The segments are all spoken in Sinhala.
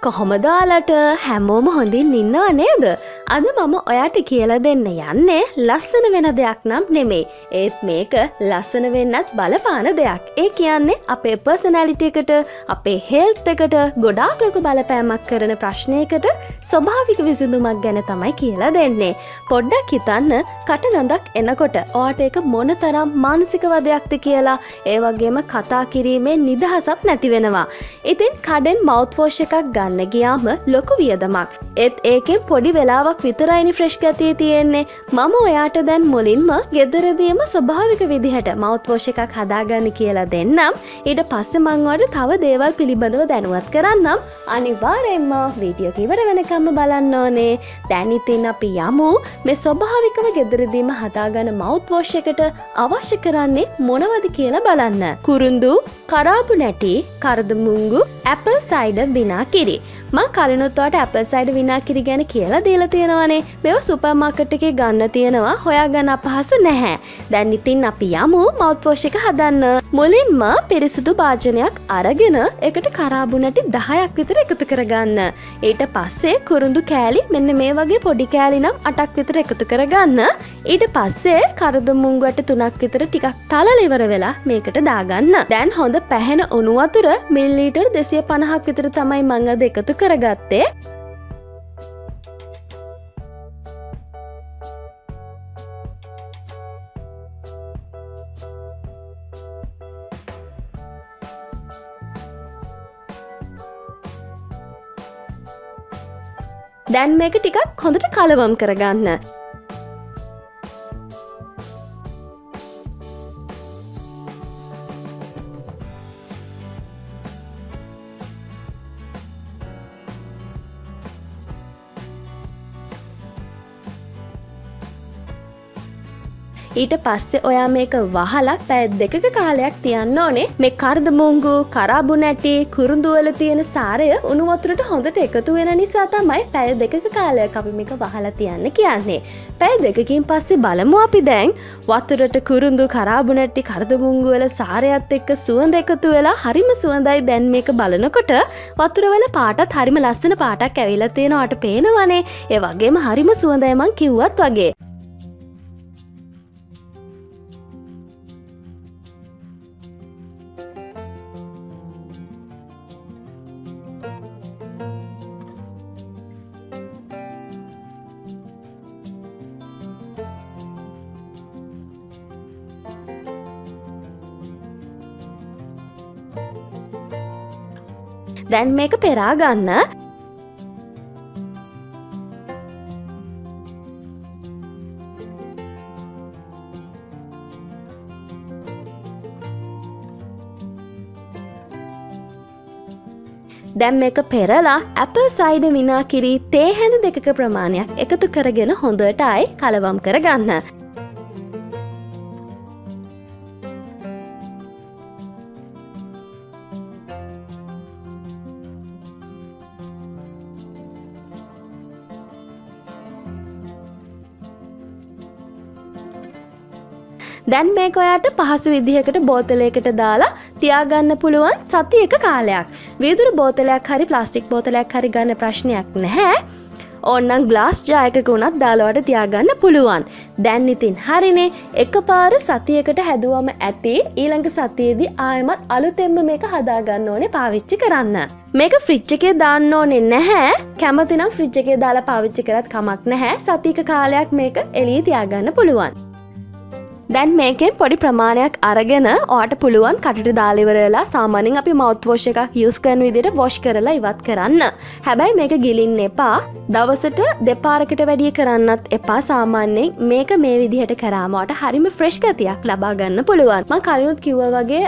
කොහොමද ඔයාලට හැමෝම හොඳින් ඉන්නව නේද? අද මම ඔයාට කියලා දෙන්න යන්නේ ලස්සන වෙන දෙයක් නම් නෙමෙයි. ඒත් මේක ලස්සන වෙන්නත් බලපාන දෙයක්. ඒ කියන්නේ අපේ පර්සනැලිටි එකට, අපේ හෙල්ත් එකට ගොඩාක් ලොකු බලපෑමක් කරන ප්‍රශ්නයකට ස්වභාවික විසඳුමක් ගැන තමයි කියලා දෙන්නේ. පොඩ්ඩක් හිතන්න කටගඳක් එනකොට ඔයාට ඒක මොනතරම් මානසික වදයක්ද කියලා. ඒ වගේම කතා කිරීමේ නිදහසක් නැති වෙනවා. ඉතින් කඩෙන් mouthwash එකක් ගන්න ගියාම ලොකු වියදමක්. ඒත් ඒකෙන් පොඩි වෙලාවක් විතරයිනි ෆ්‍රෙෂ් ගතිය තියෙන්නේ. මම ඔයාට දැන් මුලින්ම ගෙදරදීම ස්වභාවික විදිහට mouthwash එකක් හදාගන්න කියලා දෙන්නම්. ඊට පස්සේ මම ඔයාලට තව දේවල් පිළිබඳව දැනුවත් කරන්නම්. අනිවාර්යයෙන්ම වීඩියෝ එක ඉවර වෙනකම්ම බලන්න ඕනේ. දැන් ඉතින් අපි යමු මේ ස්වභාවිකව ගෙදරදීම හදාගන්න mouthwash එකට අවශ්‍ය කරන්නේ මොනවද කියලා බලන්න. කුරුඳු, කරාබු නැටි, කරදමුංගු, apple cider විනාකිරි. මම කලිනුත් ඔයාලට apple cider විනාකිරි ගැන කියලා දීලා තියෙනවානේ. මේව සුපර් මාකට් එකේ ගන්න තියෙනවා. හොයාගන්න අපහසු නැහැ. දැන් ඉතින් අපි යමු mouthwash එක හදන්න. මුලින්ම පිරිසුදු භාජනයක් අරගෙන ඒකට කරාබු නැටි 10ක් විතර එකතු කරගන්න. ඊට පස්සේ කුරුඳු කෑලි මෙන්න මේ වගේ පොඩි කෑලි නම් 8ක් විතර එකතු කරගන්න. ඊට පස්සේ කරදමුංගු ඇට 3ක් විතර ටිකක් තලලා ඉවර වෙලා මේකට දාගන්න. දැන් හොඳ පැහැෙන උණු වතුර මිලිලීටර් 250ක් විතර තමයි මම අද එකතු කරගත්තේ. දැන් මේක ටිකක් හොඳට කලවම් කරගන්න. ඊට පස්සේ ඔයා මේක වහලා පැය 2ක කාලයක් තියන්න ඕනේ. මේ කරදමුංගු, කරාබු නැටි, කුරුඳු වල තියෙන සාරය උණු වතුරට හොඳට එකතු වෙන නිසා තමයි පැය 2ක කාලයක් අපි මේක වහලා තියන්න කියන්නේ. පැය 2කින් පස්සේ බලමු අපි දැන් වතුරට කුරුඳු, කරාබු නැටි, කරදමුංගු වල සාරයත් එක්ක සුවඳ එකතු වෙලා හරිම සුවඳයි. දැන් මේක බලනකොට වතුර වල පාටත් හරිම ලස්සන පාටක් ඇවිල්ලා තියෙනවාට පේනවනේ. ඒ වගේම හරිම සුවඳයි මං කිව්වත් වගේ. දැන් මේක පෙරා ගන්න. දැන් මේක පෙරලා apple cider විනාකිරි තේ හැඳ 2ක ප්‍රමාණයක් එකතු කරගෙන හොඳට ආයි කලවම් කරගන්න. දැන් මේක ඔයාට පහසු විදිහකට බෝතලයකට දාලා තියාගන්න පුළුවන් සතියක කාලයක්. වීදුරු බෝතලයක් හරි ප්ලාස්ටික් බෝතලයක් හරි ගන්න ප්‍රශ්නයක් නැහැ. ඕන්නම් ග්ලාස් ජාර් එකක උනත් දාලා ඔයාට තියාගන්න පුළුවන්. දැන් ඉතින් හරිනේ. එකපාර සතියකට හැදුවම ඇති. ඊළඟ සතියේදී ආයෙමත් අලුතෙන්ම මේක හදාගන්න ඕනේ පාවිච්චි කරන්න. මේක ෆ්‍රිජ් එකේ දාන්න ඕනේ නැහැ. කැමති නම් ෆ්‍රිජ් එකේ දාලා පාවිච්චි කරත් කමක් නැහැ. සතියක කාලයක් මේක එළියේ තියාගන්න පුළුවන්. දැන් මේකෙන් පොඩි ප්‍රමාණයක් අරගෙන ඔයාට පුළුවන් කටට දාලා ඉවරලා සාමාන්‍යයෙන් අපි mouthwash එකක් use කරන විදිහට wash කරලා ඉවත් කරන්න. හැබැයි මේක ගිලින්න එපා. දවසට දෙපාරකට වැඩිය කරන්නත් එපා. සාමාන්‍යයෙන් මේක මේ විදිහට කරාම ඔයාට හරිම fresh ගතියක් ලබා ගන්න පුළුවන්. මම කලිනුත් කිව්වා වගේ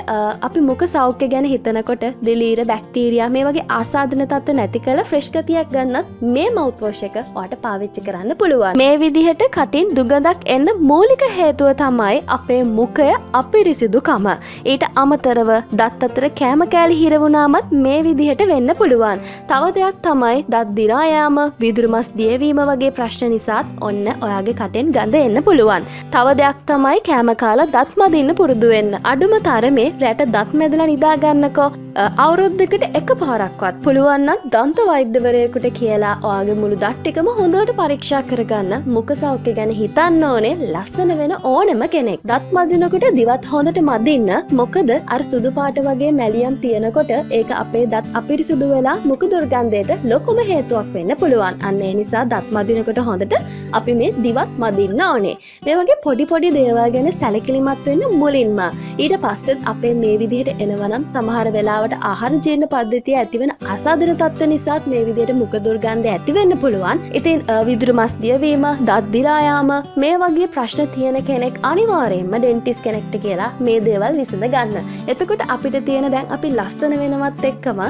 අපි මුඛ සෞඛ්‍ය ගැන හිතනකොට දිලීර, බැක්ටීරියා මේ වගේ ආසාදන තත්ත්ව නැති කළ fresh ගතියක් ගන්නත් මේ mouthwash එක ඔයාට පාවිච්චි කරන්න පුළුවන්. මේ විදිහට කටින් දුගඳක් එන්න මූලික හේතුව තමයි අපේ මුඛය අපිරිසිදුකම. ඊට අමතරව දත් අතර කෑම කෑලි හිර වුණාමත් මේ විදිහට වෙන්න පුළුවන්. තව දෙයක් තමයි දත් දිරා යාම, වීදුරු මස් දියවීම වගේ ප්‍රශ්න නිසාත් ඔන්න ඔයාගේ කටෙන් ගඳ එන්න පුළුවන්. තව දෙයක් තමයි කෑම කාලා දත් මදින්න පුරුදු වෙන්න. අඩුම තරමේ රැට දත් මැදලා නිදා ගන්නකෝ. අවුරුද්දකට එක පාරක්වත් පුළුවන් නම් දන්ත වෛද්‍යවරයෙකුට කියලා ඔයාගේ මුළු දත් ටිකම හොඳට පරීක්ෂා කරගන්න. මුඛ සෞඛ්‍ය ගැන හිතන්න ඕනේ ලස්සන වෙන ඕනෙම කෙනෙක්. දත් මදිනකොට දිවත් හොඳට මදින්න. මොකද අර සුදු පාට වගේ මැලියම් තියෙනකොට ඒක අපේ දත් අපිරිසුදු වෙලා මුඛ දුර්ගන්ධයට ලොකුම හේතුවක් වෙන්න පුළුවන්. අන්න ඒ නිසා දත් මදිනකොට හොඳට අපි මේ දිවත් මදින්න ඕනේ. මේ වගේ පොඩි පොඩි දේවල් ගැන සැලකිලිමත් වෙන්න මුලින්ම. ඊට පස්සෙත් අපේ මේ විදිහට එනවනම් සමහර වෙලාවට ආහාර ජීර්ණ පද්ධතිය ඇතිවෙන අසාධාරණ තත්ත්ව නිසාත් මේ විදිහට මුඛ දුර්ගන්ධය ඇති වෙන්න පුළුවන්. ඉතින් විදුරු මස් දියවීම, දත් දිරා යාම මේ වගේ ප්‍රශ්න තියෙන කෙනෙක් අනිවාර්යයෙන්ම ඩෙන්ටිස් කෙනෙක්ට කියලා මේ දේවල් විසඳ ගන්න. එතකොට අපිට තියෙන දැන් අපි ලස්සන වෙනවත් එක්කම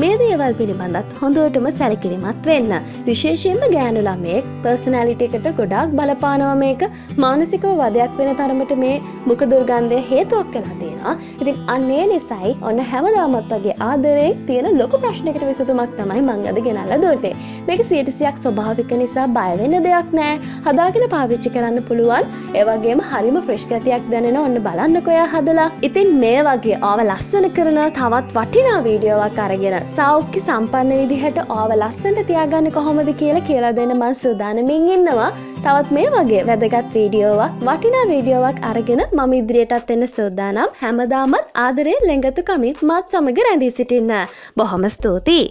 මේ දේවල් පිළිබඳත් හොඳටම සැලකිලිමත් වෙන්න. විශේෂයෙන්ම ගෑනු ළමයෙක් පර්සනැලිටි එකට ගොඩාක් බලපානවා මේක. මානසිකව වදයක් වෙන තරමට මේ මුඛ දුර්ගන්ධය හේතුවක් වෙලා තියෙනවා. ඉතින් අන්න ඒ නිසායි ඔන්න හැමදාමත් වගේ ආදරේ තියෙන ලොකු ප්‍රශ්නයකට විසඳුමක් තමයි මම අද ගෙනල්ලා දුන්නේ. මේක 100%ක් ස්වභාවික නිසා බය වෙන්න දෙයක් නෑ. හදාගෙන පාවිච්චි කරන්න පුළුවන්. ඒ වගේම හරිම ෆ්‍රෙෂ් ගතියක් දැනෙන ඔන්න බලන්නකෝ ඔයා හදලා. ඉතින් මේ වගේ ආව ලස්සන කරන තවත් වටිනා වීඩියෝවක් අරගෙන සෞඛ්‍ය සම්පන්න විදිහට ආව ලස්සනට තියාගන්න කොහොමද කියලා දෙන්න මම සූදානමින් ඉන්නවා. තවත් මේ වගේ වැදගත් වීඩියෝවක් වටිනා වීඩියෝවක් අරගෙන මම ඉදිරියටත් එන්න සූදානම්. හැමදාමත් ආදරේ ලෙංගතුකමින් මාත් සමග රැඳී සිටින්න. බොහොම ස්තුතියි.